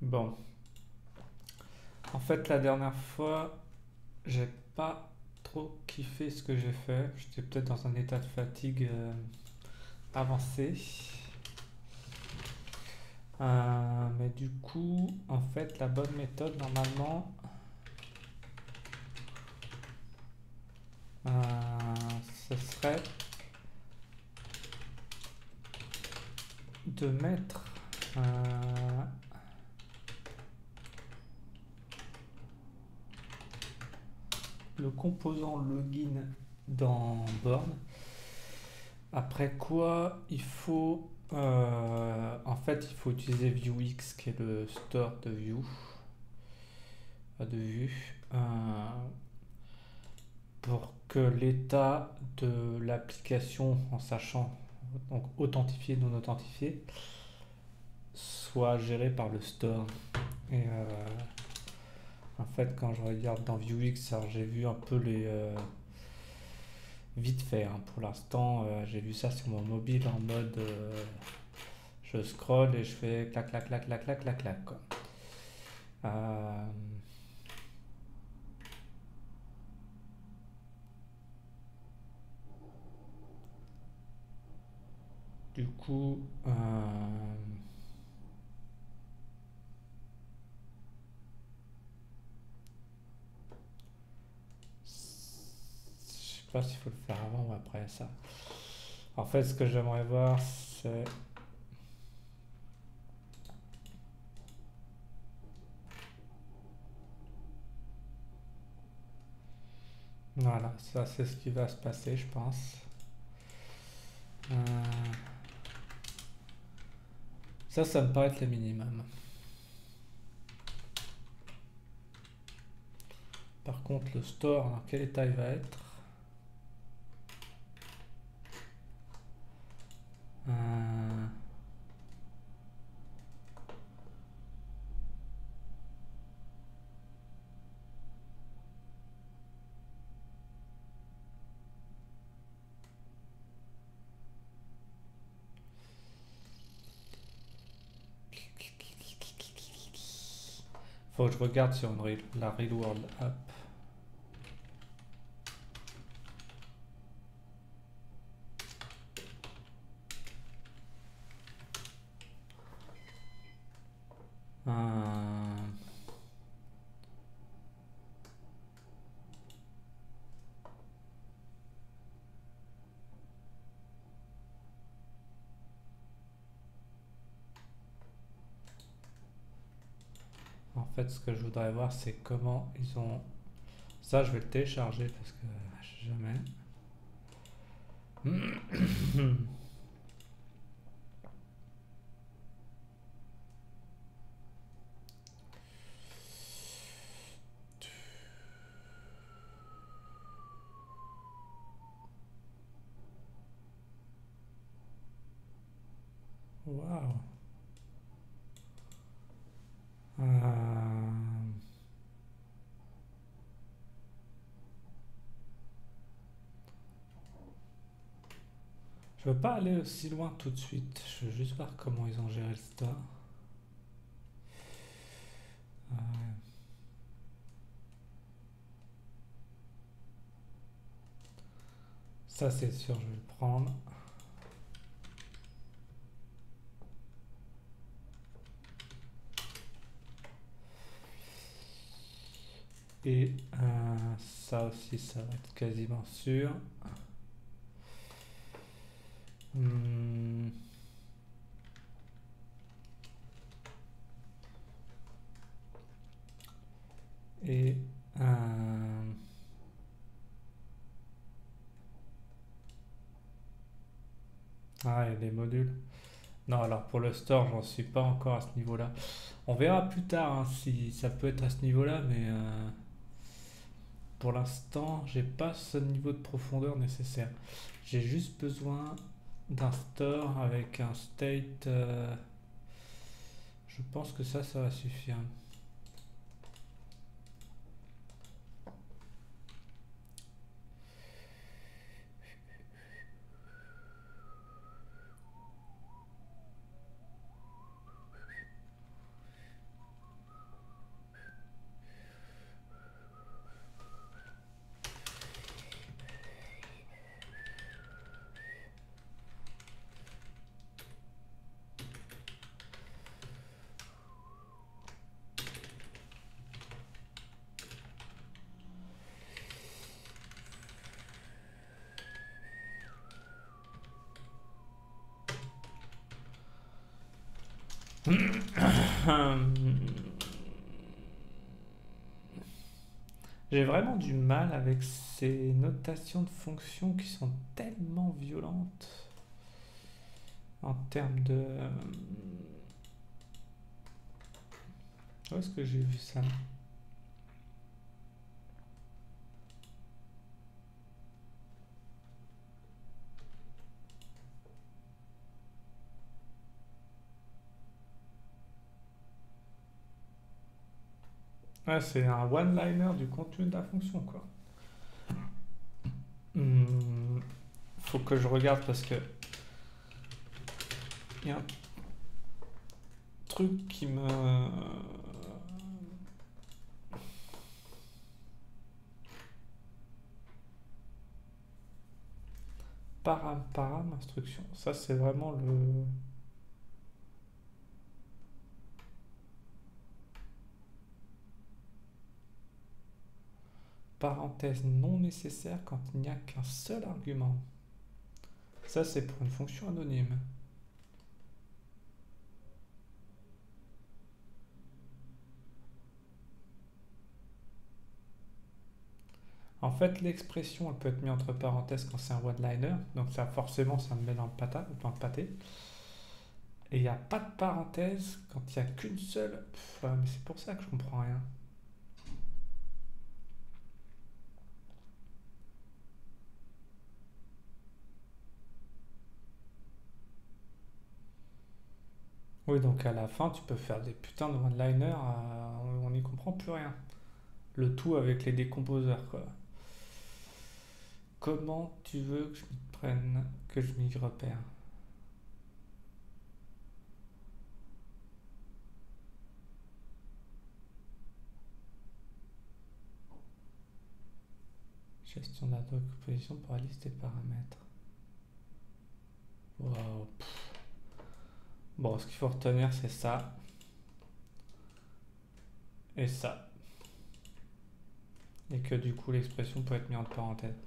Bon, en fait, la dernière fois, j'ai pas trop kiffé ce que j'ai fait. J'étais peut-être dans un état de fatigue avancé. Mais du coup, en fait, la bonne méthode, normalement, ce serait de mettre euh, le composant login dans Born. Après quoi, en fait, il faut utiliser Vuex, qui est le store de vue, pour que l'état de l'application, en sachant donc authentifié, non authentifié, soit géré par le store. Et en fait, quand je regarde dans Vuex, alors j'ai vu un peu les vite fait, hein. Pour l'instant, j'ai vu ça sur mon mobile en mode je scroll et je fais clac clac clac clac clac clac clac quoi. Euh, du coup, je sais pas s'il faut le faire avant ou après ça. En fait, ce que j'aimerais voir, c'est voilà, ça c'est ce qui va se passer, je pense. Euh, ça me paraît être le minimum. Par contre, le store, dans quel état il va être? Euh, Faut que je regarde sur la Real World App. Euh, En fait, ce que je voudrais voir, c'est comment ils ont. Ça, je vais le télécharger parce que je sais jamais. Waouh. Euh, Je veux pas aller aussi loin tout de suite. Je veux juste voir comment ils ont géré le store. Euh, Ça, c'est sûr, je vais le prendre. Et ça aussi, ça va être quasiment sûr. Hmm, et ah, il y a des modules. Non, alors pour le store, j'en suis pas encore à ce niveau-là. On verra plus tard, hein, si ça peut être à ce niveau-là, mais pour l'instant, j'ai pas ce niveau de profondeur nécessaire. J'ai juste besoin d'un store avec un state. Je pense que ça va suffire. J'ai vraiment du mal avec ces notations de fonctions qui sont tellement violentes en termes de... Où est-ce que j'ai vu ça? Ah, c'est un one-liner du contenu de la fonction, quoi. Hmm, faut que je regarde parce que il y a un truc qui me... param, instruction. Ça, c'est vraiment le... Parenthèse non nécessaire quand il n'y a qu'un seul argument. Ça, c'est pour une fonction anonyme. En fait, l'expression, elle peut être mise entre parenthèses quand c'est un one-liner. Donc ça, forcément, ça me met dans le pâté. Et il n'y a pas de parenthèse quand il n'y a qu'une seule... Pff, ouais, mais c'est pour ça que je comprends rien. Oui, donc à la fin, tu peux faire des putains de one-liners, on n'y comprend plus rien. Le tout avec les décomposeurs, quoi. Comment tu veux que je m'y prenne, que je m'y repère? Gestion de la composition pour la liste des paramètres. Wow. Bon, ce qu'il faut retenir, c'est ça. Et ça. Et que du coup, l'expression peut être mise entre parenthèses.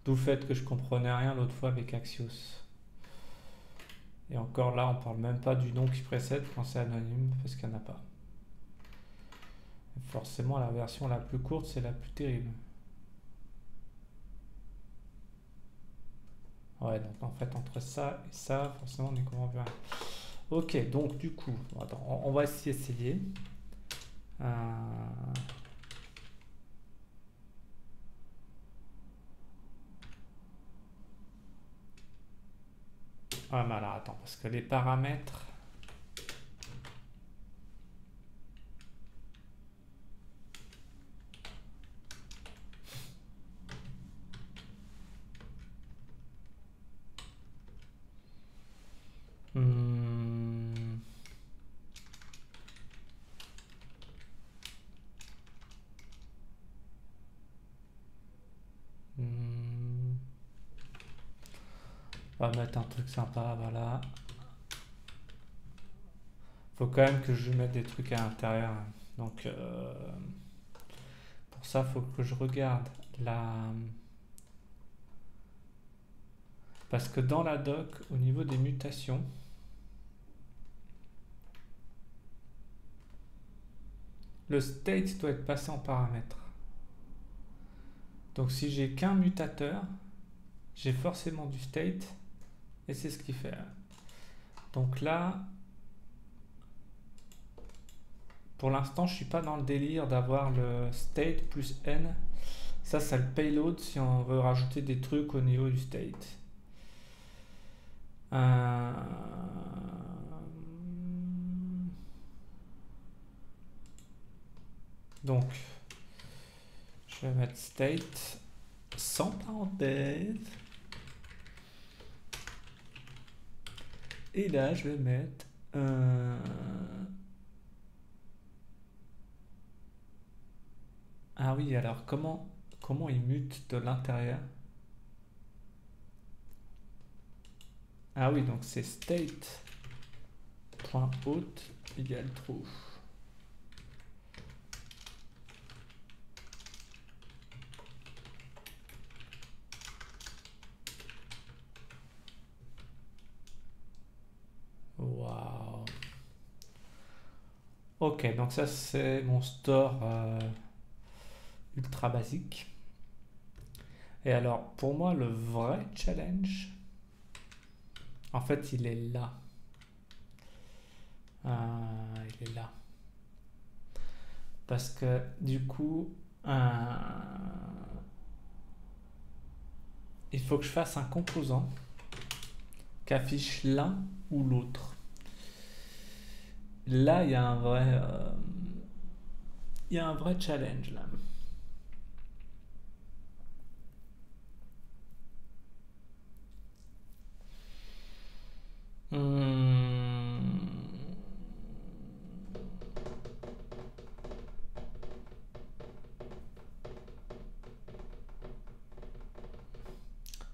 D'où le fait que je comprenais rien l'autre fois avec Axios. Et encore là, on parle même pas du nom qui précède quand c'est anonyme, parce qu'il n'y en a pas. Et forcément, la version la plus courte, c'est la plus terrible. Ouais, donc en fait, entre ça et ça, forcément, on y comprend bien. Ok, donc du coup, attends, on va essayer. Ah, mais alors attends, parce que les paramètres. Hmm, hmm, on va mettre un truc sympa, voilà. Faut quand même que je mette des trucs à l'intérieur. Donc, pour ça, faut que je regarde la. Parce que dans la doc, au niveau des mutations, le state doit être passé en paramètre. Donc, si j'ai qu'un mutateur, j'ai forcément du state, et c'est ce qu'il fait. Donc là, pour l'instant, je suis pas dans le délire d'avoir le state plus n. Ça, c'est le payload si on veut rajouter des trucs au niveau du state. Donc, je vais mettre state sans parenthèse. Et là, je vais mettre Ah oui, alors comment il mute de l'intérieur? Ah oui, donc c'est state.out égale true. Waouh. Ok, donc ça c'est mon store ultra basique. Et alors, pour moi, le vrai challenge, en fait, il est là. Il est là. Parce que du coup, il faut que je fasse un composant qui affiche l'un ou l'autre. Là, il y a un vrai challenge là. Hmm.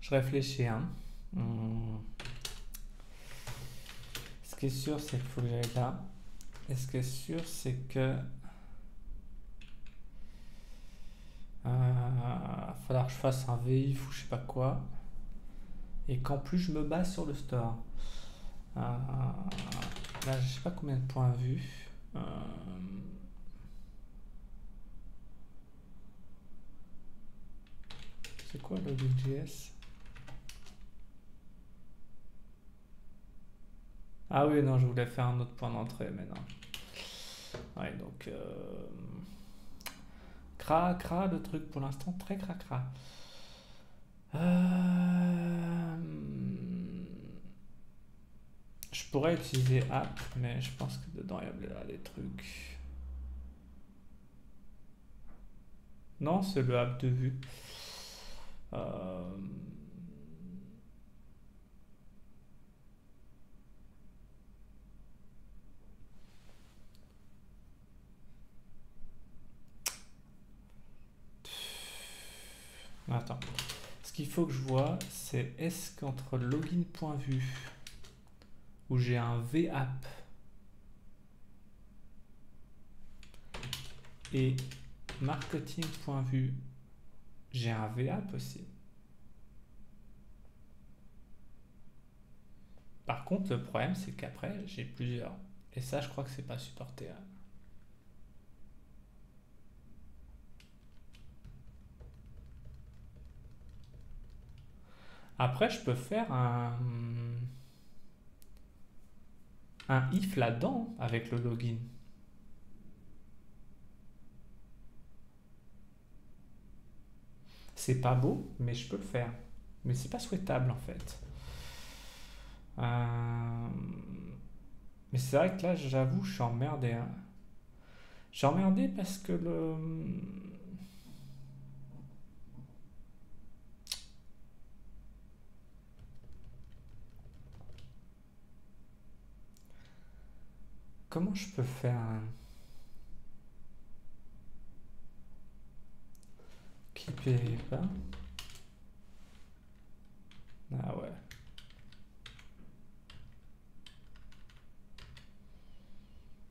Je réfléchis, hein. Hmm. Ce qui est sûr, c'est qu'il faut que j'aille là. Et ce qui est sûr, c'est que va falloir que je fasse un VIF ou je sais pas quoi. Et qu'en plus, je me base sur le store. Là, je sais pas combien de points vus. Euh, c'est quoi login.js? Ah oui, non, je voulais faire un autre point d'entrée, mais non. Ouais, donc cra, le truc pour l'instant très cracra. Euh, je pourrais utiliser app, mais je pense que dedans il y a des trucs. Non, c'est le app de vue. Euh, Attends. Ce qu'il faut que je vois, c'est est-ce qu'entre login.vue, où j'ai un vapp, et marketing.vue, j'ai un vapp aussi. Par contre, le problème, c'est qu'après, j'ai plusieurs. Et ça, je crois que c'est pas supporté, hein. Après, je peux faire un if là-dedans avec le login. C'est pas beau, mais je peux le faire. Mais c'est pas souhaitable en fait. Euh, Mais c'est vrai que là, j'avoue, je suis emmerdé, hein. Je suis emmerdé parce que le. Comment je peux faire un clipper pas? Ah ouais.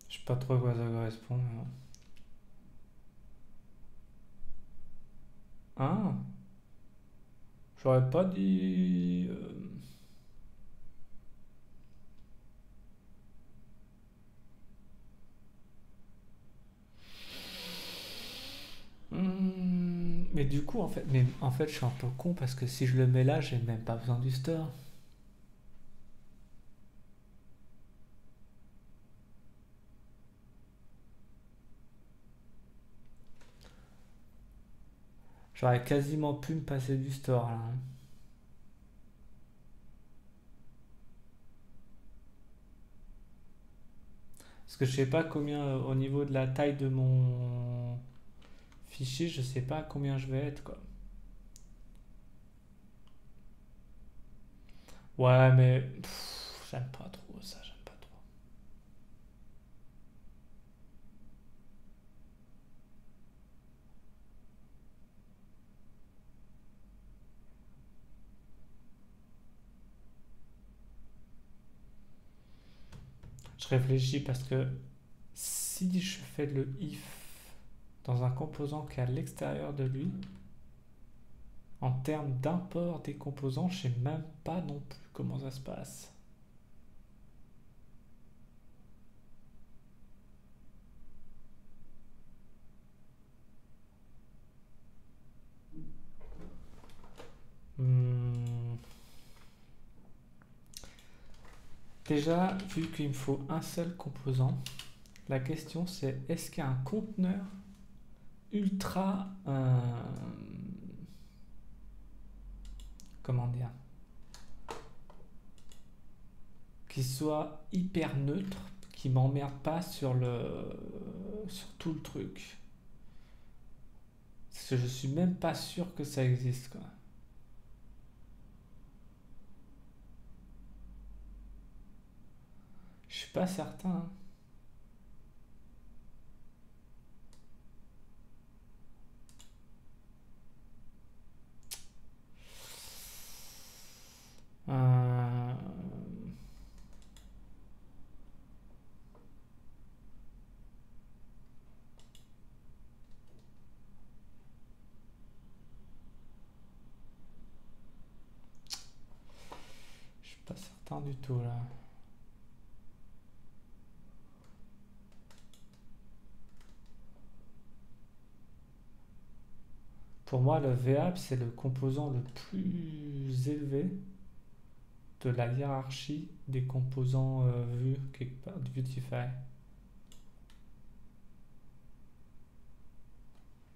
Je sais pas trop à quoi ça correspond. Ah, j'aurais pas dit. Mais du coup, en fait, je suis un peu con parce que si je le mets là, j'ai même pas besoin du store. J'aurais quasiment pu me passer du store là, hein. Parce que je sais pas combien, au niveau de la taille de mon fichier, je sais pas combien je vais être quoi. Ouais, mais j'aime pas trop ça, j'aime pas trop. Je réfléchis parce que si je fais le if dans un composant qui est à l'extérieur de lui, en termes d'import des composants, je sais même pas non plus comment ça se passe. Déjà, vu qu'il me faut un seul composant, la question c'est est-ce qu'il y a un conteneur ultra... comment dire, qui soit hyper neutre, qui m'emmerde pas sur tout le truc. Parce que je suis même pas sûr que ça existe, quoi. Je suis pas certain, hein. Euh, je suis pas certain du tout là. Pour moi, le VAP, c'est le composant le plus élevé de la hiérarchie des composants vus quelque part, de Vuetify.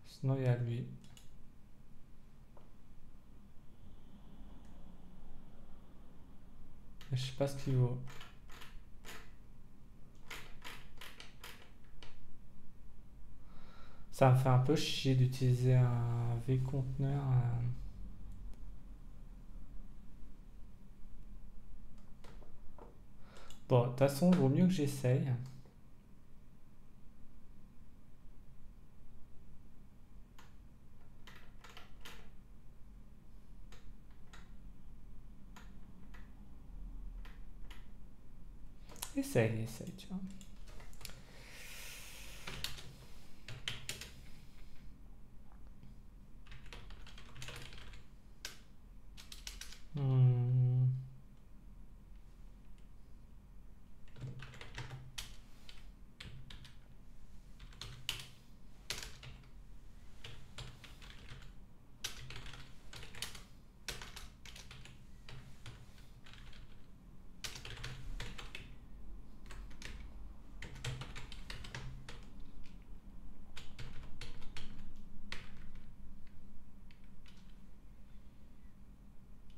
Sinon, il y a lui. Mais je sais pas ce qu'il vaut. Ça me fait un peu chier d'utiliser un V-conteneur. Bon, de toute façon, il vaut mieux que j'essaye. Essaye, tu vois. Hmm.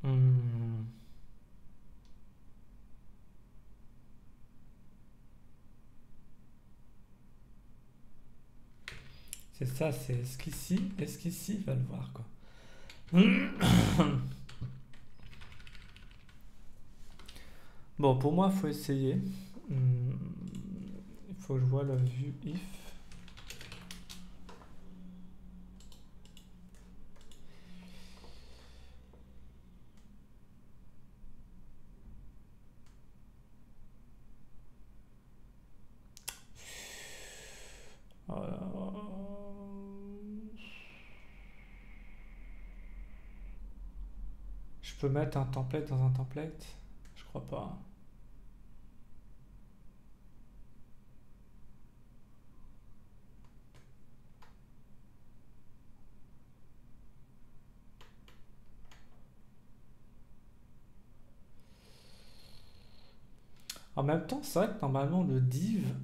Hmm. C'est ça, c'est est-ce qu'ici va le voir quoi. Bon, pour moi, il faut essayer. Il faut que je vois le view if. Je peux mettre un template dans un template? Je crois pas. En même temps, c'est vrai que normalement le div,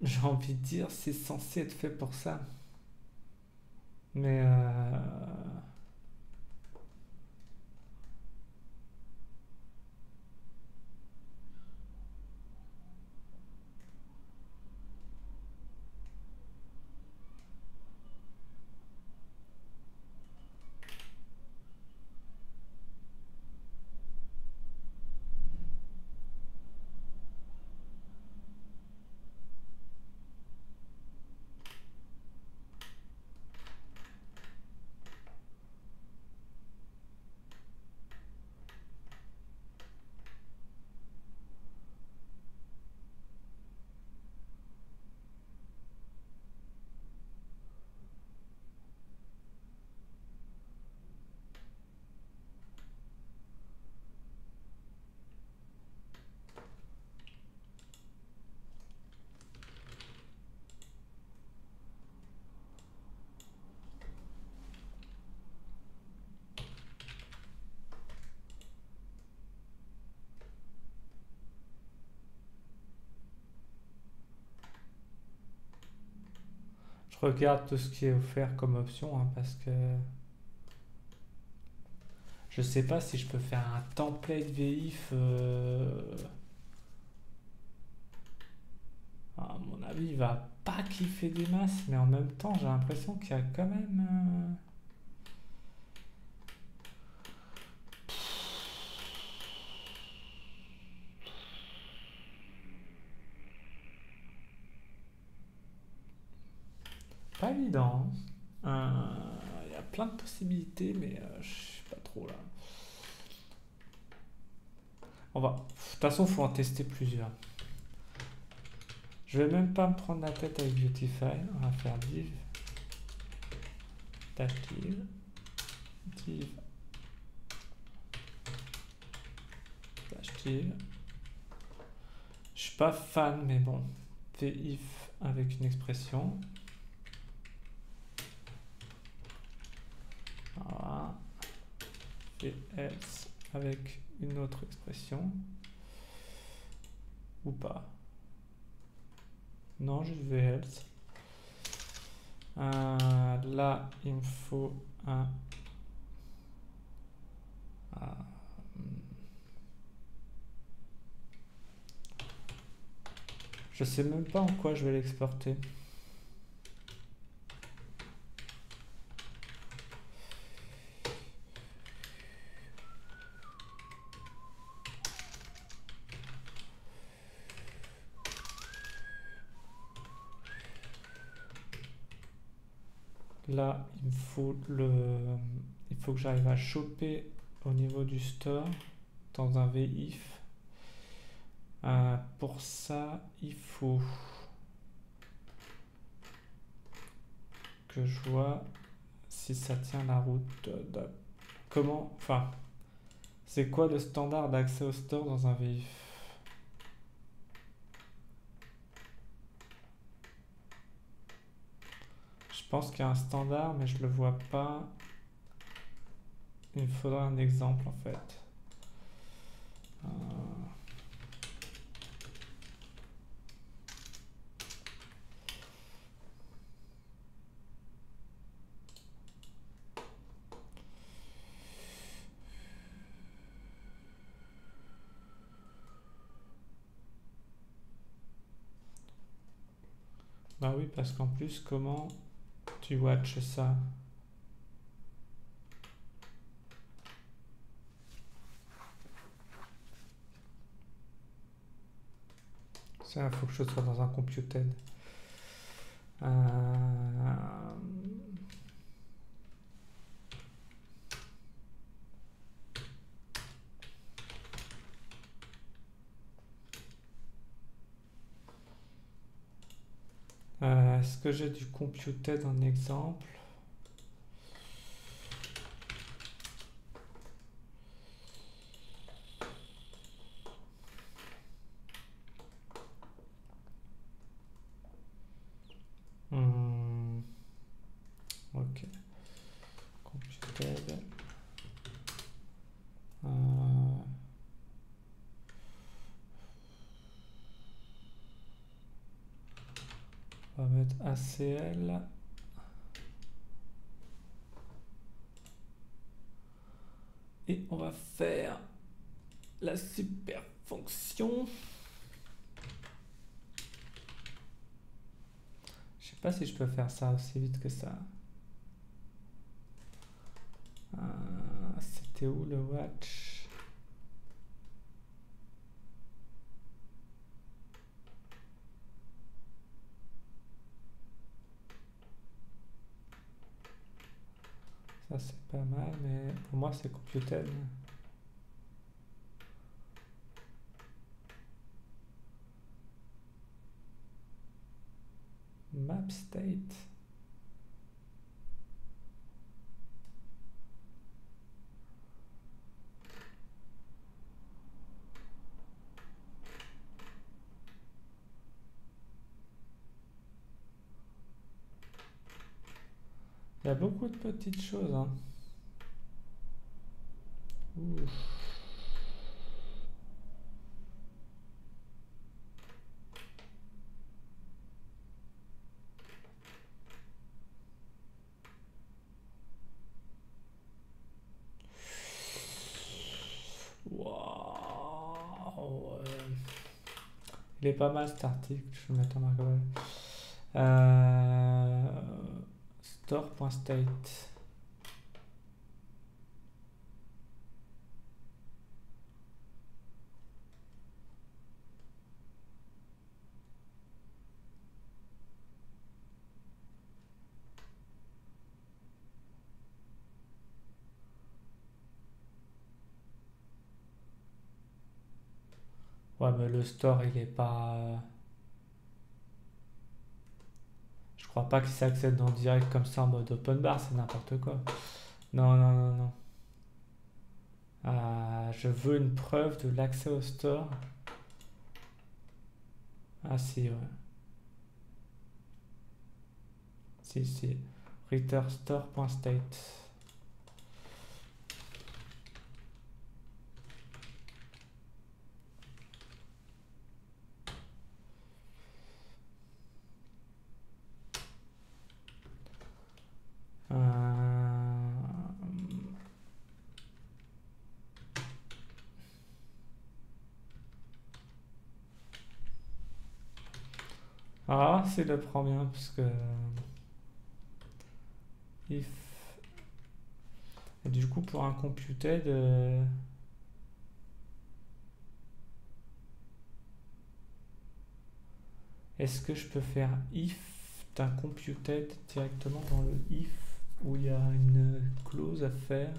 j'ai envie de dire, c'est censé être fait pour ça. Mais Je regarde tout ce qui est offert comme option hein, parce que je sais pas si je peux faire un template VIF. À mon avis, il va pas kiffer des masses, mais en même temps, j'ai l'impression qu'il y a quand même. Pas évident. Il y a plein de possibilités, mais je sais pas trop là. De toute façon, il faut en tester plusieurs. Je vais même pas me prendre la tête avec Beautify. On va faire div, dash div, dash div. Je suis pas fan, mais bon. VIF avec une expression. Voilà. VS avec une autre expression. Ou pas. Non, juste VS. Là, il me faut un... Je sais même pas en quoi je vais l'exporter. Là, il faut que j'arrive à choper au niveau du store dans un VIF. Pour ça, il faut que je vois si ça tient la route. Comment, enfin, c'est quoi le standard d'accès au store dans un VIF? Je pense qu'il y a un standard, mais je le vois pas. Il me faudra un exemple en fait. Bah oui, parce qu'en plus, comment tu watches ça? Ça, il faut que je sois dans un computed. Est-ce que j'ai du computed en exemple? Ok. Computed. On va mettre ACL. Et on va faire la super fonction. Je sais pas si je peux faire ça aussi vite que ça. C'était où le watch? Ça c'est pas mal, mais pour moi c'est computed. Map state. Il y a beaucoup de petites choses. Hein. Ouf. Il est pas mal cet article, je vais le mettre en marque. Euh, Store.state. Ouais, mais le store, il est pas. Je crois pas qu'il s'accède en direct comme ça en mode open bar, c'est n'importe quoi. Non, non, non, non. Je veux une preuve de l'accès au store. Ah si, ouais. Si, si. Returnstore.state. Ah, c'est le prend bien parce que if. Et du coup, pour un computed, est-ce que je peux faire if d'un computed directement dans le if où il y a une clause à faire,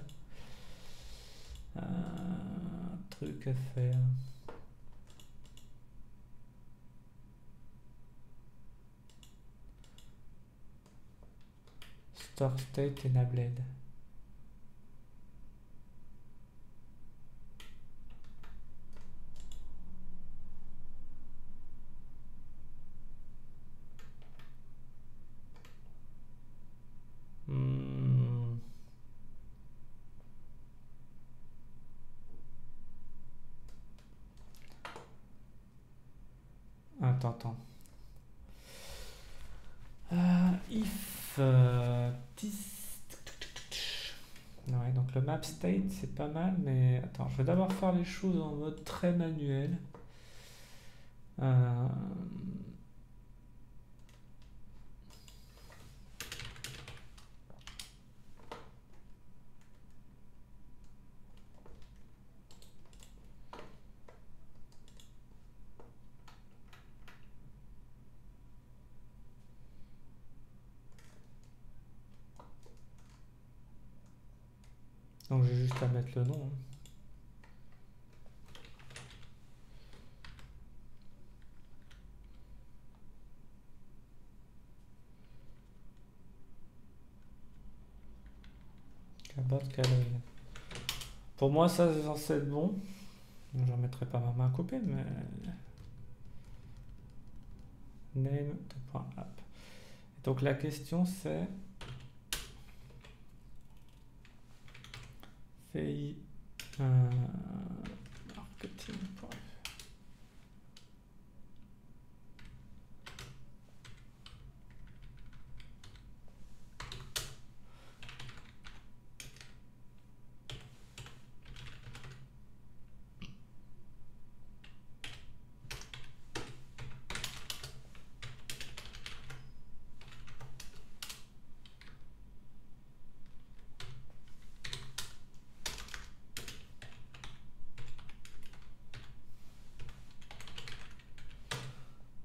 un truc à faire. Store state enabled. Hmm. Attends, attends. If ouais, donc le map state c'est pas mal, mais attends, je vais d'abord faire les choses en mode très manuel. Euh, donc j'ai juste à mettre le nom, hein. Cabot Calorie. Pour moi, ça c'est censé être bon. Je ne mettrai pas ma main à couper, mais name.app. Donc la question c'est FI marketing.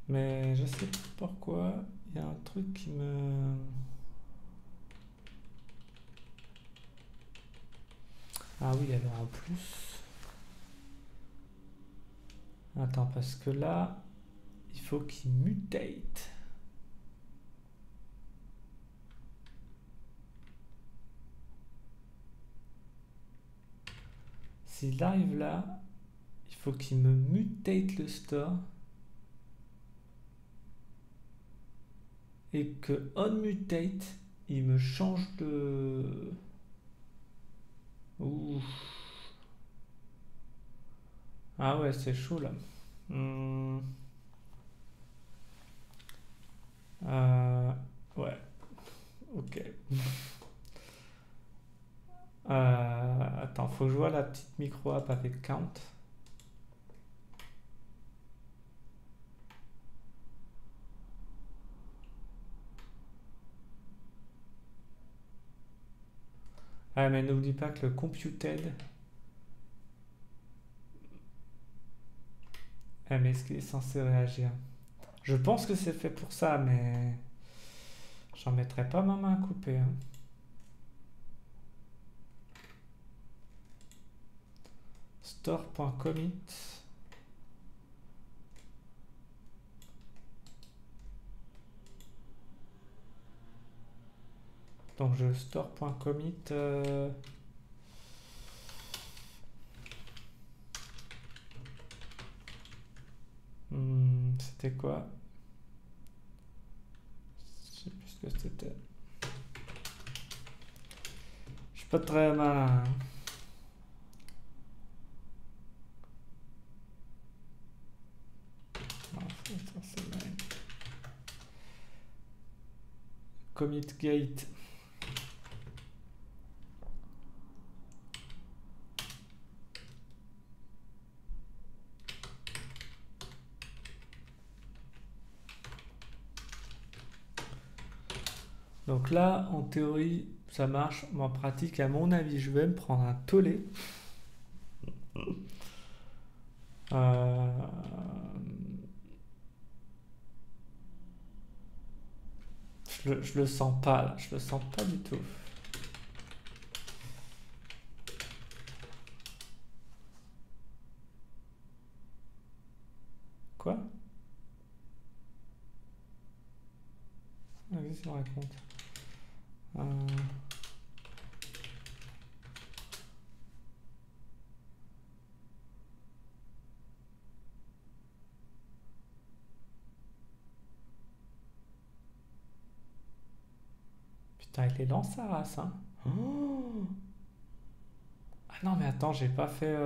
Mais je sais pas pourquoi, il y a un truc qui me... Ah oui, alors en plus... Attends, parce que là, il faut qu'il mutate. S'il arrive là, il faut qu'il me mutate le store et que on mutate, il me change de... Ouh. Ah ouais, c'est chaud là. Hmm. Euh, ouais, ok. Attends, faut que je vois la petite micro app avec count. Ah, mais n'oublie pas que le computed. Ah, mais est-ce qu'il est censé réagir? Je pense que c'est fait pour ça, mais j'en mettrai pas ma main à couper, hein. Store.commit. Donc je store.commit. C'était quoi? Je sais plus ce que c'était. Je suis pas très malin, hein. Non, ça, c'est mal. Commit gate. Donc là, en théorie, ça marche, mais en pratique, à mon avis, je vais me prendre un tollé. Euh, je le sens pas là, je le sens pas du tout. Quoi? Ah, qu'est-ce qu'il me raconte? Euh, Putain, il est lent sa race, hein. Oh. Ah non, mais attends, j'ai pas fait.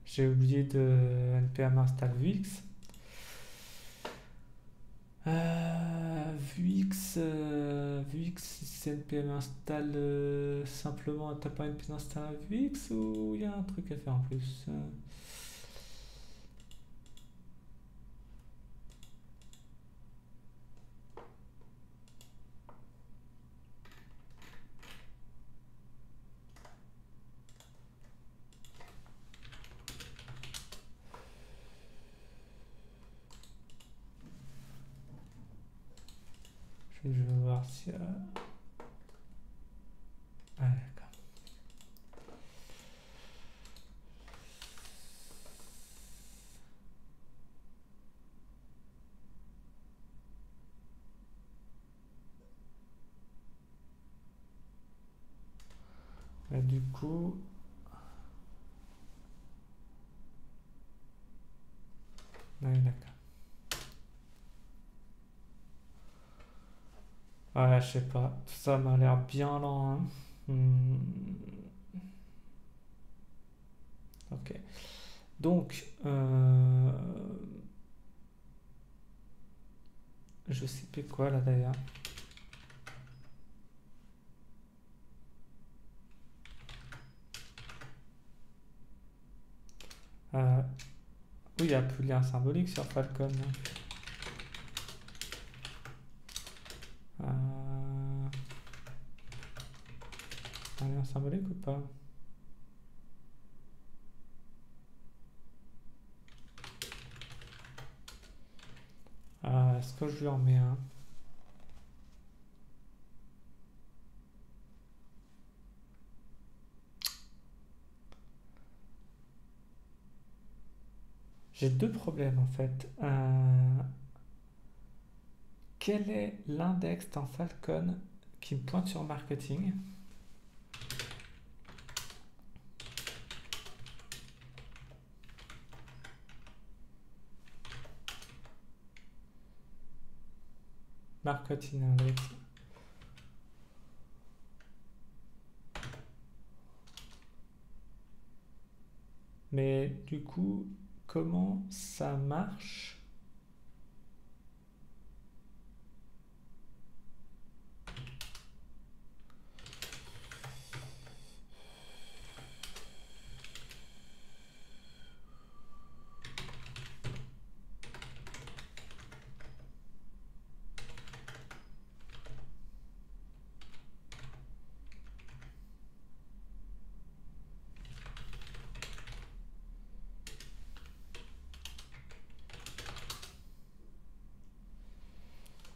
J'ai oublié de npm install Vuix. Vuix, c'est npm install simplement, t'as pas npm install Vuix ou il y a un truc à faire en plus? Je vais voir si. Ah, d'accord. Et du coup. Ouais, d'accord. Ouais, je sais pas. Tout ça m'a l'air bien lent, hein. Hmm, ok. Donc, je sais plus quoi là d'ailleurs. Euh, oui, il n'y a plus de lien symbolique sur Falcon. Un lien symbolique ou pas? Est-ce que je lui en mets un? J'ai deux problèmes en fait. Quel est l'index dans Falcon qui me pointe sur marketing? Marketing index. Mais du coup, comment ça marche?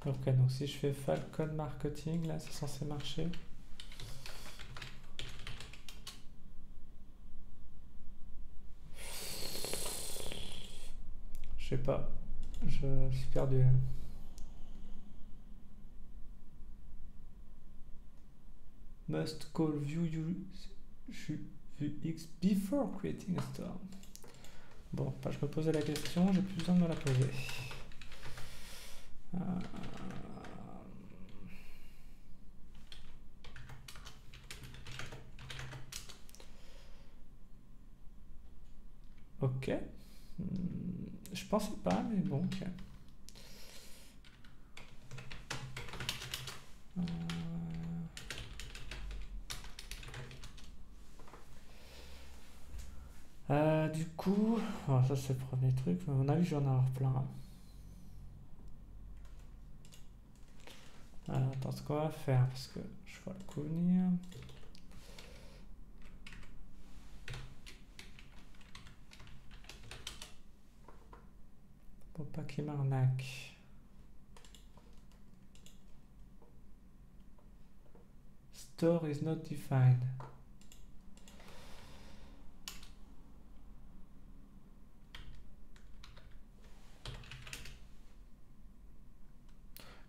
Ok, donc si je fais Falcon Marketing, là, c'est censé marcher. Je sais pas. Je suis perdu. Must call view x before creating a store. Bon, bah, je me posais la question, j'ai plus besoin de me la poser. Euh, Ok. Je pensais pas, mais bon, ok. Euh, du coup, ça c'est le premier truc, mais à mon avis, je vais en avoir plein. Alors, attends, ce qu'on va faire, parce que je vois le coup venir. Pour pas qu'il m'arnaque. Store is not defined.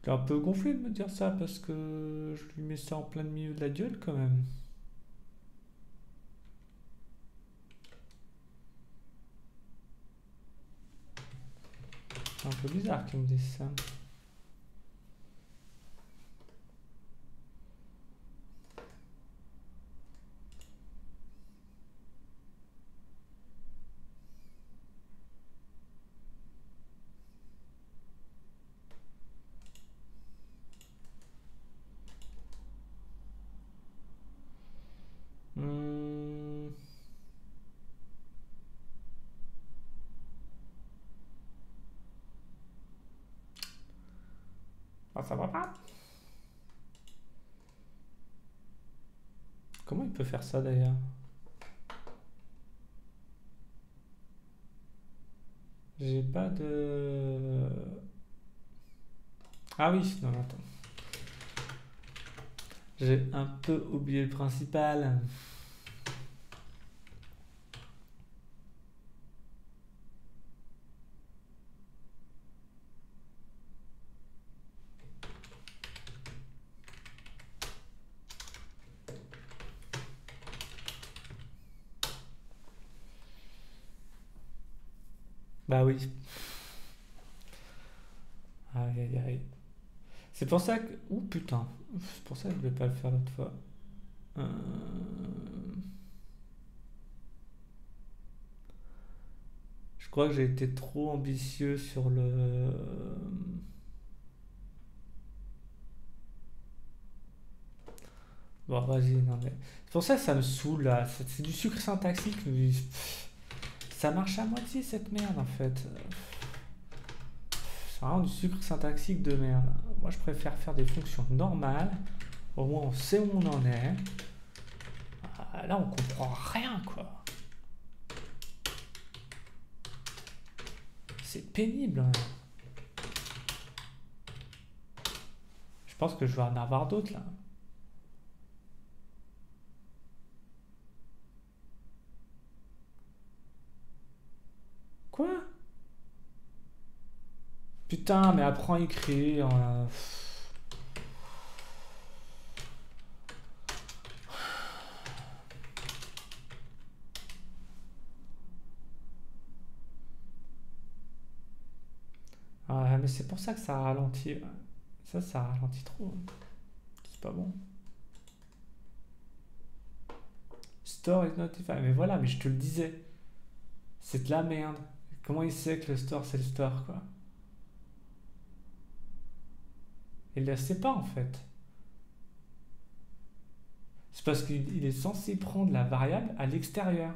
Il est un peu gonflé de me dire ça parce que je lui mets ça en plein milieu de la gueule quand même. C'est un peu bizarre qu'il me dise ça. Hmm. Ah, ça va pas. Comment il peut faire ça d'ailleurs? J'ai pas de... Ah oui, non, attends. J'ai un peu oublié le principal. Bah oui. Aïe aïe aïe. C'est pour ça que... Ouh putain. C'est pour ça que je voulais pas le faire l'autre fois. Euh, Je crois que j'ai été trop ambitieux sur le... Bon, vas-y, non mais... C'est pour ça que ça me saoule là. C'est du sucre syntaxique. Mais ça marche à moitié cette merde en fait. C'est vraiment du sucre syntaxique de merde. Moi je préfère faire des fonctions normales. Au moins on sait où on en est. Ah, là on comprend rien quoi. C'est pénible, hein. Je pense que je vais en avoir d'autres là. Quoi? Putain, mais apprends à écrire. Ouais, mais c'est pour ça que ça ralentit. Ça ralentit trop. C'est pas bon. Store is notified. Mais voilà, mais je te le disais. C'est de la merde. Comment il sait que le store c'est le store quoi? Il ne sait pas en fait. C'est parce qu'il est censé prendre la variable à l'extérieur.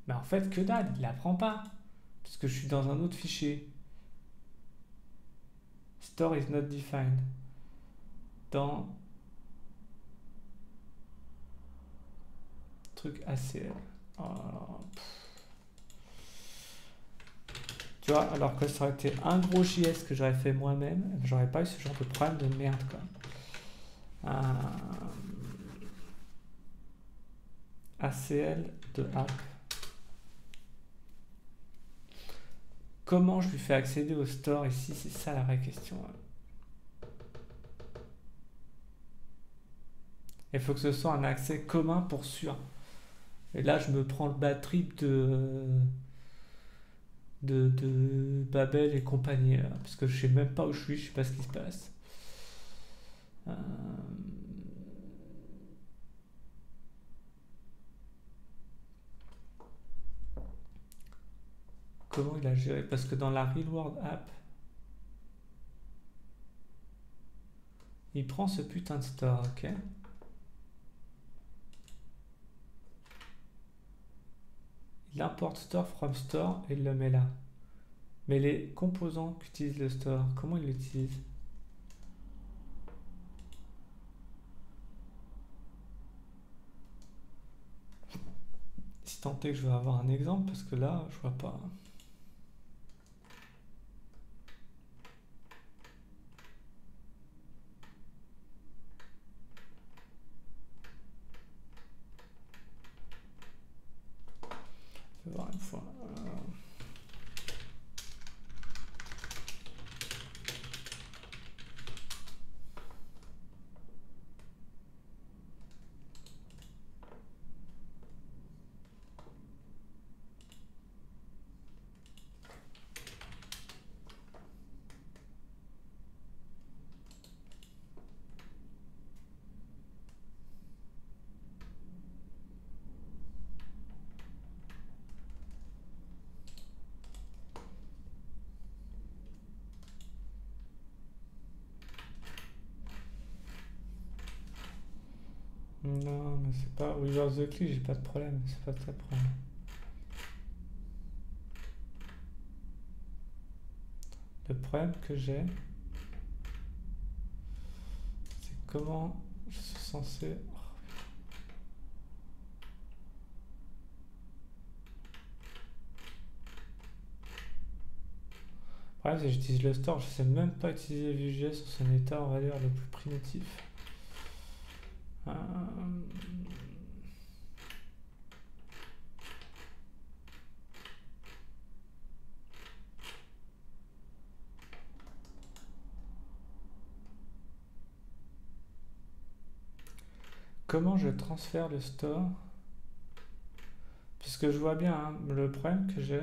Mais en fait, que dalle, il la prend pas. Parce que je suis dans un autre fichier. Store is not defined. Dans truc ACL. Oh là là. Tu vois, alors que ça aurait été un gros JS que j'aurais fait moi-même, j'aurais pas eu ce genre de problème de merde, quoi. ACL de app. Comment je lui fais accéder au store ici? C'est ça la vraie question. Il faut que ce soit un accès commun pour sûr. Et là, je me prends le bad trip de Babel et compagnie, là, parce que je sais même pas où je sais pas ce qui se passe. Euh, Comment il a géré? Parce que dans la Real World App, il prend ce putain de store, ok? Il importe store from store et il le met là. Mais les composants qu'utilise le store, comment il l'utilise? Si tant est que je veux avoir un exemple, parce que là, je vois pas. Je vais voir une fois. Non, mais c'est pas. Without the click, j'ai pas de problème. C'est pas ça le problème. Le problème que j'ai, c'est comment je suis censé. Le problème, c'est que j'utilise le store. Je sais même pas utiliser Vue.js sur son état, on va dire, le plus primitif. Euh, Comment je transfère le store? Puisque je vois bien, hein, le problème que j'ai.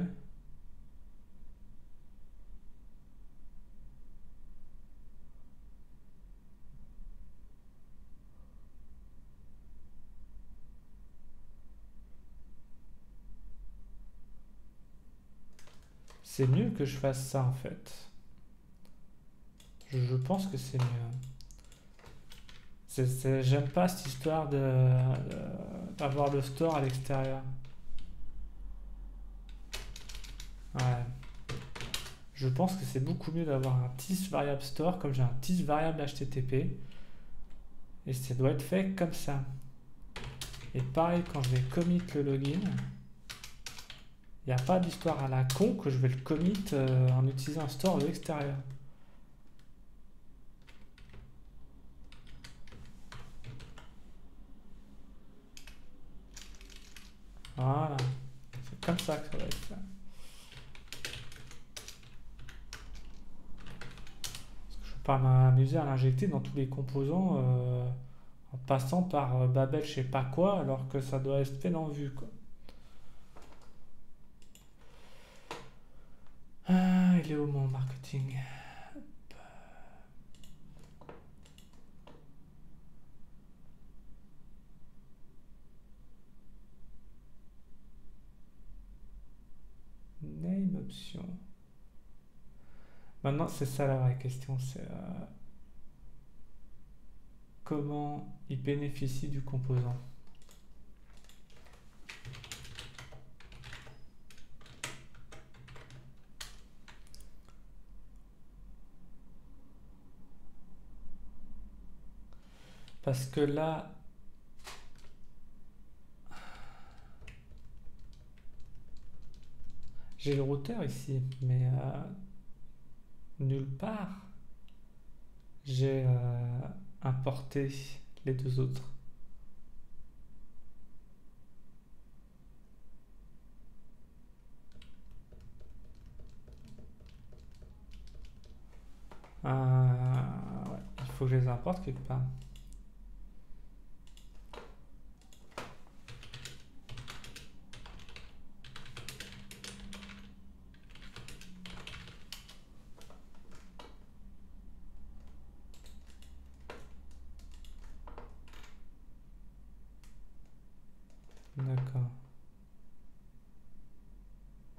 C'est mieux que je fasse ça en fait. Je pense que c'est mieux. J'aime pas cette histoire d'avoir le store à l'extérieur. Ouais. Je pense que c'est beaucoup mieux d'avoir un tis variable store comme j'ai un tis variable HTTP. Et ça doit être fait comme ça. Et pareil, quand je vais commit le login, il n'y a pas d'histoire à la con que je vais le commit en utilisant un store de l'extérieur. Voilà. C'est comme ça que ça va être fait. Je ne vais pas m'amuser à l'injecter dans tous les composants en passant par Babel je sais pas quoi alors que ça doit être fait dans Vue, quoi. Ah, il est où mon marketing? Name option. Maintenant, c'est ça la vraie question, c'est comment il bénéficie du composant. Parce que là, J'ai le routeur ici, mais nulle part j'ai importé les deux autres. Ouais, il faut que je les importe quelque part. D'accord,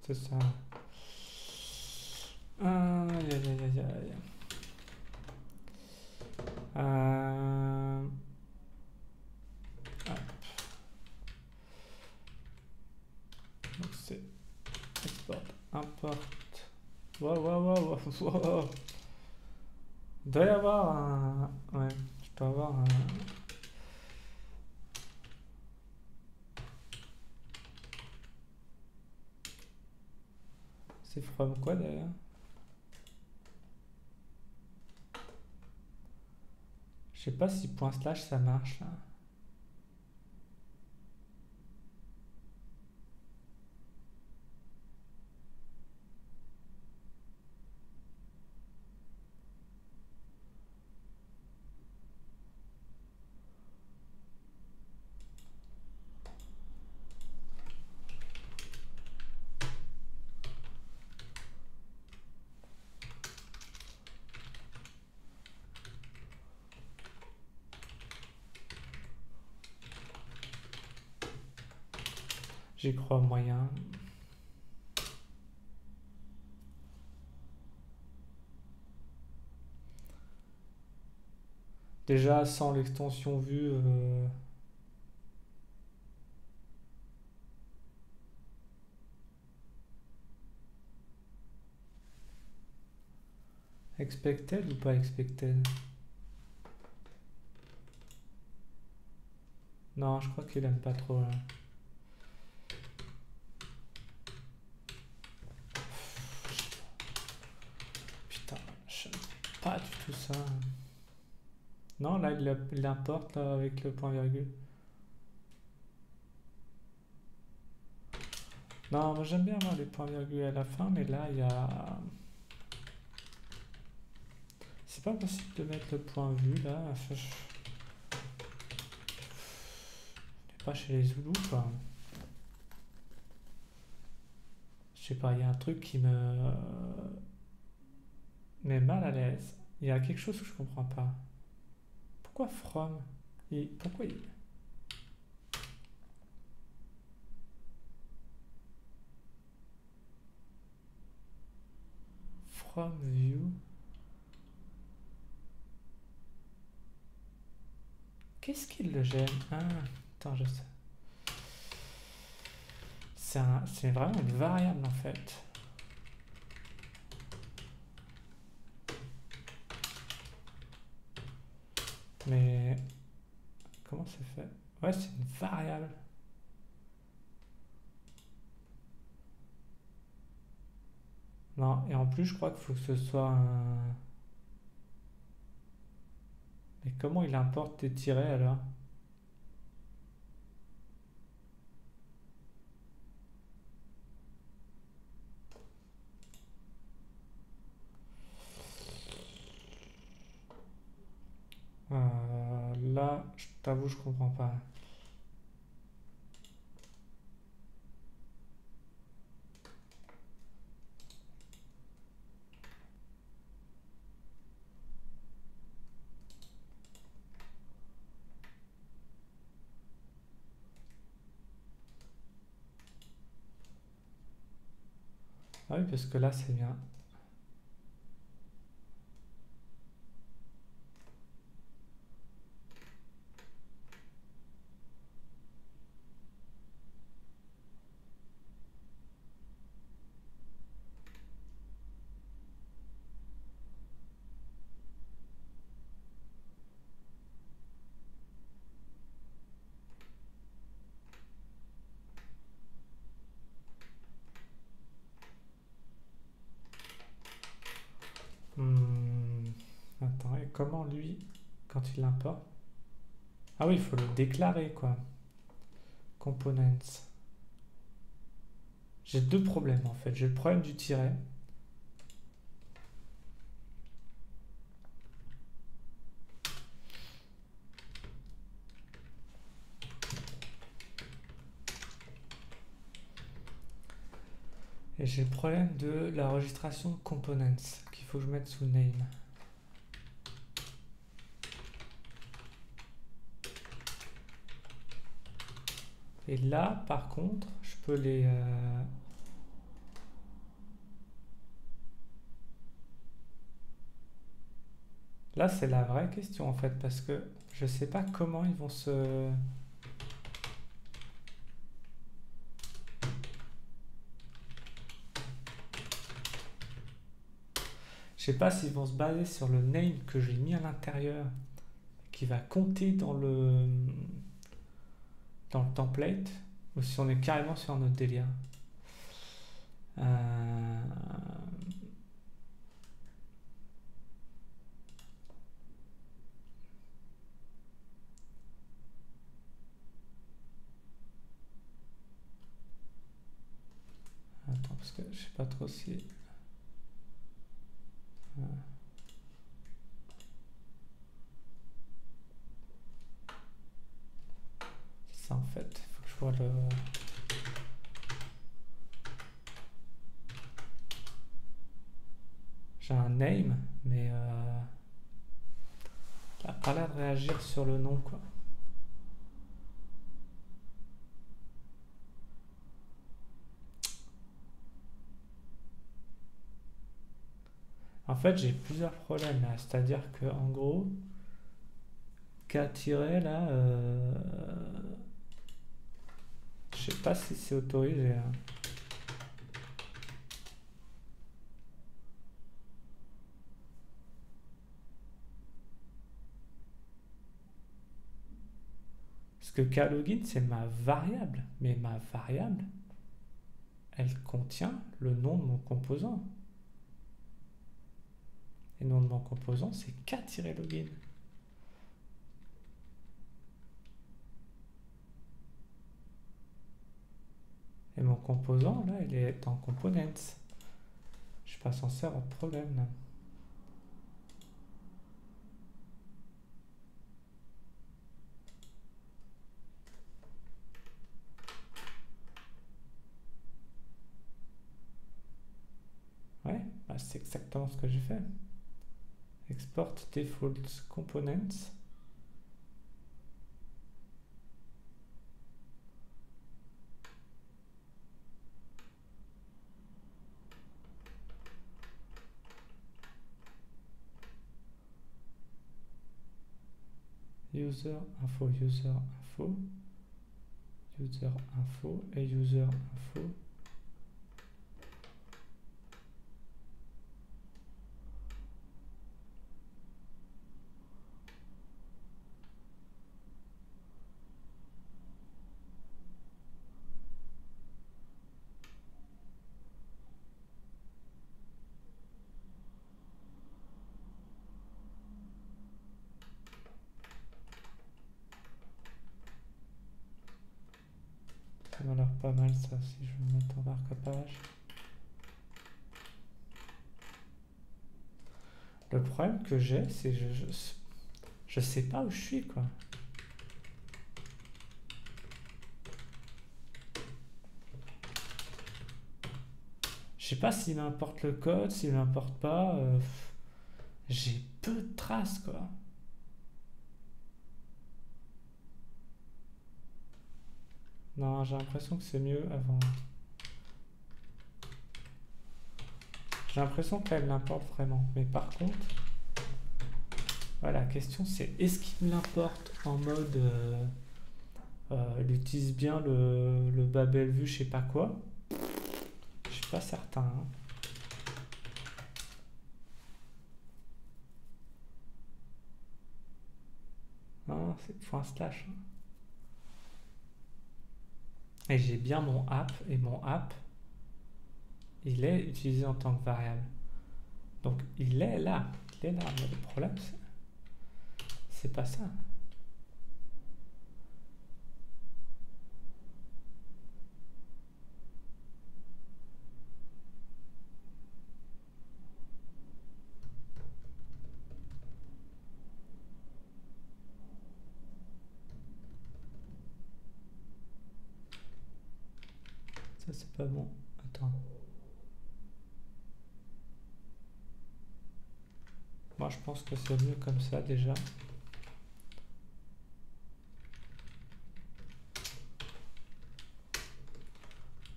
c'est ça. Aïe, aïe, aïe, aïe, aïe. Euh, ah, donc c'est export, import. Wow, wow, wow, wow, wow. Il doit y avoir un. Ouais, je dois avoir un. C'est from quoi d'ailleurs? Je sais pas si point slash ça marche là. J'y crois moyen. Déjà sans l'extension vue, expected ou pas expected? Non, je crois qu'il aime pas trop là. Putain, j'aime pas du tout ça. Non, là il l'importe là, avec le point virgule. Non, moi j'aime bien avoir les points virgules à la fin, mais là il y a. C'est pas possible de mettre le point vu là. Je n'est pas chez les Zoulous quoi. Je sais pas, il y a un truc qui me met mal à l'aise. Il y a quelque chose que je comprends pas. Pourquoi from? Pourquoi il. From view? Qu'est-ce qu'il le gêne? Ah, attends, je sais. C'est vraiment une variable en fait. Mais comment c'est fait? Ouais, c'est une variable. Non, et en plus, je crois qu'il faut que ce soit un. Mais comment il importe des tirets alors? Là, je t'avoue, je comprends pas. Ah oui, parce que là, c'est bien. comment lui, quand il l'importe? Ah oui, il faut le déclarer, quoi. Components. J'ai deux problèmes, en fait. J'ai le problème du tiret. Et j'ai le problème de la registration components, qu'il faut que je mette sous name. Et là, par contre, je peux les... Là, c'est la vraie question, en fait, parce que je sais pas comment ils vont se... Je sais pas s'ils vont se baser sur le name que j'ai mis à l'intérieur, qui va compter dans le template, ou si on est carrément sur un autre délire. Attends, parce que je sais pas trop si... C'est ça en fait, il faut que je vois le... J'ai un name, mais il n'a pas l'air de réagir sur le nom, quoi. En fait, j'ai plusieurs problèmes là, c'est-à-dire que en gros, K- là, je sais pas si c'est autorisé, hein. Parce que Klogin, c'est ma variable, mais ma variable, elle contient le nom de mon composant. Et le nom de mon composant, c'est K-login. Et mon composant, là, il est en components. Je suis pas censé avoir de problème, là. Ouais, bah c'est exactement ce que j'ai fait. Export default components. User info, user info, user info et user info. Ça m'a l'air pas mal ça si je me mets en marque-page. Le problème que j'ai, c'est que je sais pas où je suis, quoi. Je sais pas s'il m'importe le code, s'il m'importe pas. J'ai peu de traces, quoi. Non, j'ai l'impression que c'est mieux avant. J'ai l'impression qu'elle l'importe vraiment. Mais par contre, voilà, la question c'est est-ce qu'il me l'importe en mode il utilise bien le Babel Vue, je sais pas quoi. Je suis pas certain, hein. Non, c'est point slash, hein. Et j'ai bien mon app, et mon app, il est utilisé en tant que variable. Donc il est là. Il est là. Mais le problème, c'est... C'est pas ça. Ça, c'est pas bon. Attends. Moi, je pense que c'est mieux comme ça déjà.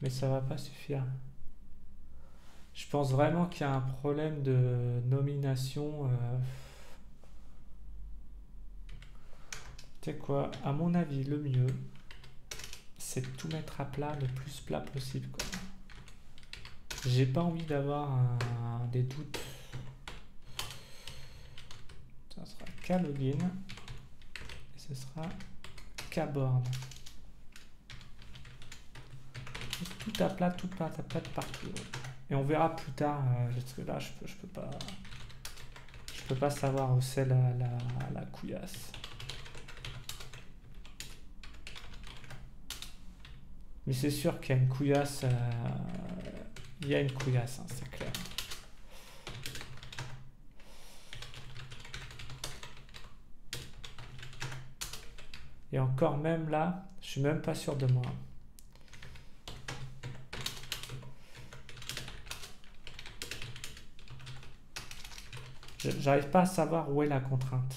Mais ça va pas suffire. Je pense vraiment qu'il y a un problème de nomination. Tu sais quoi, à mon avis, le mieux, c'est de tout mettre à plat, le plus plat possible, quoi. J'ai pas envie d'avoir des doutes. Ça sera K-login et ce sera K-board. Tout à plat, tout à plat de partout. Et on verra plus tard, parce que là, je peux pas savoir où c'est la couillasse. Mais c'est sûr qu'il y a une couillasse. Il y a une couillasse, hein, c'est clair. Et encore même là, je suis même pas sûr de moi. J'arrive pas à savoir où est la contrainte.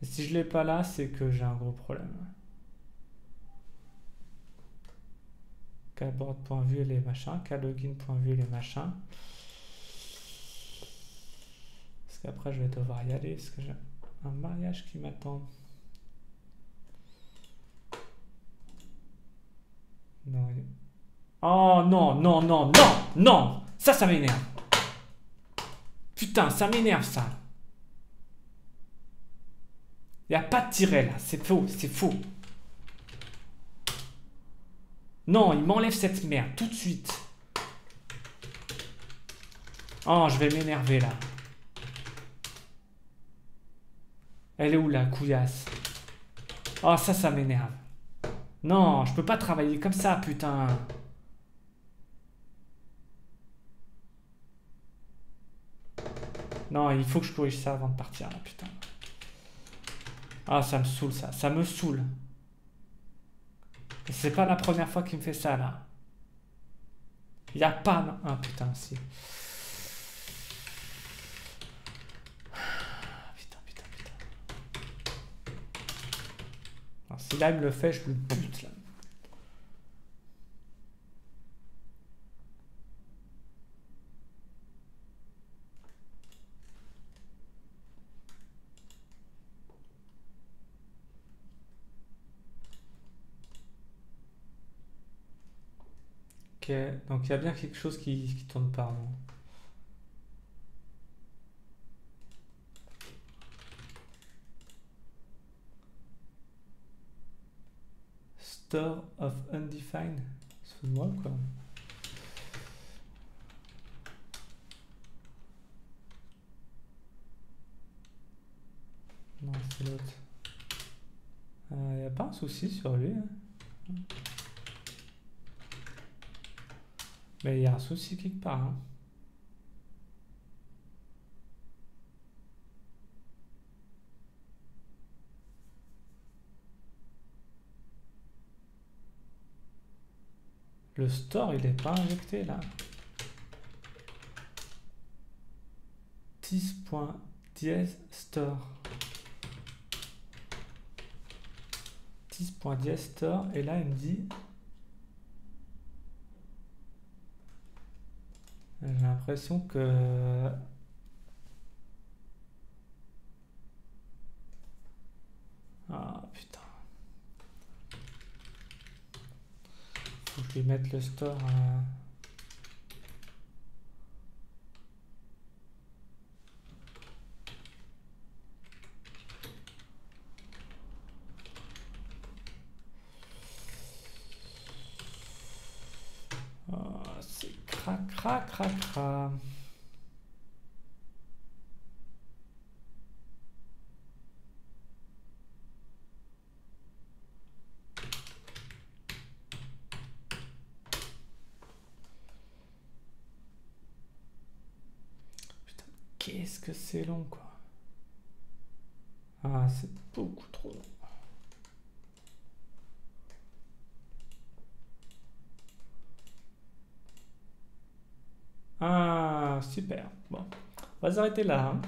Et si je l'ai pas là, c'est que j'ai un gros problème. Kboard.vue les machins, klogin.vue les machins. Parce qu'après je vais devoir y aller, parce que j'ai un mariage qui m'attend. Non. Oh non, non, non, non, non. Ça m'énerve. Putain, ça m'énerve ça. Il n'y a pas de tiret là, c'est faux, c'est faux. Non, il m'enlève cette merde tout de suite. Oh, je vais m'énerver là. Elle est où la couillasse? Oh, ça m'énerve. Non, je peux pas travailler comme ça, putain. Non, il faut que je corrige ça avant de partir là, putain. Ah, ça me saoule ça, ça me saoule. C'est pas la première fois qu'il me fait ça là. Il n'y a pas... Ah putain, si. Putain. Alors, si là il me le fait, je le bute là. Ok, donc il y a bien quelque chose qui tourne pas. Non. Store of undefined. C'est de moi quoi. Non, c'est l'autre. Il n'y a pas un souci sur lui. Hein. Mais il y a un souci quelque part. Hein. Le store, il n'est pas injecté là. 10.dièse store. 10.dièse store. Et là, il me dit... J'ai l'impression que... Ah putain. Faut que je lui mette le store... C'est cracra. qu'est-ce que c'est long, quoi. Ah, c'est beaucoup trop long. Ah, super. Bon, on va s'arrêter là, hein.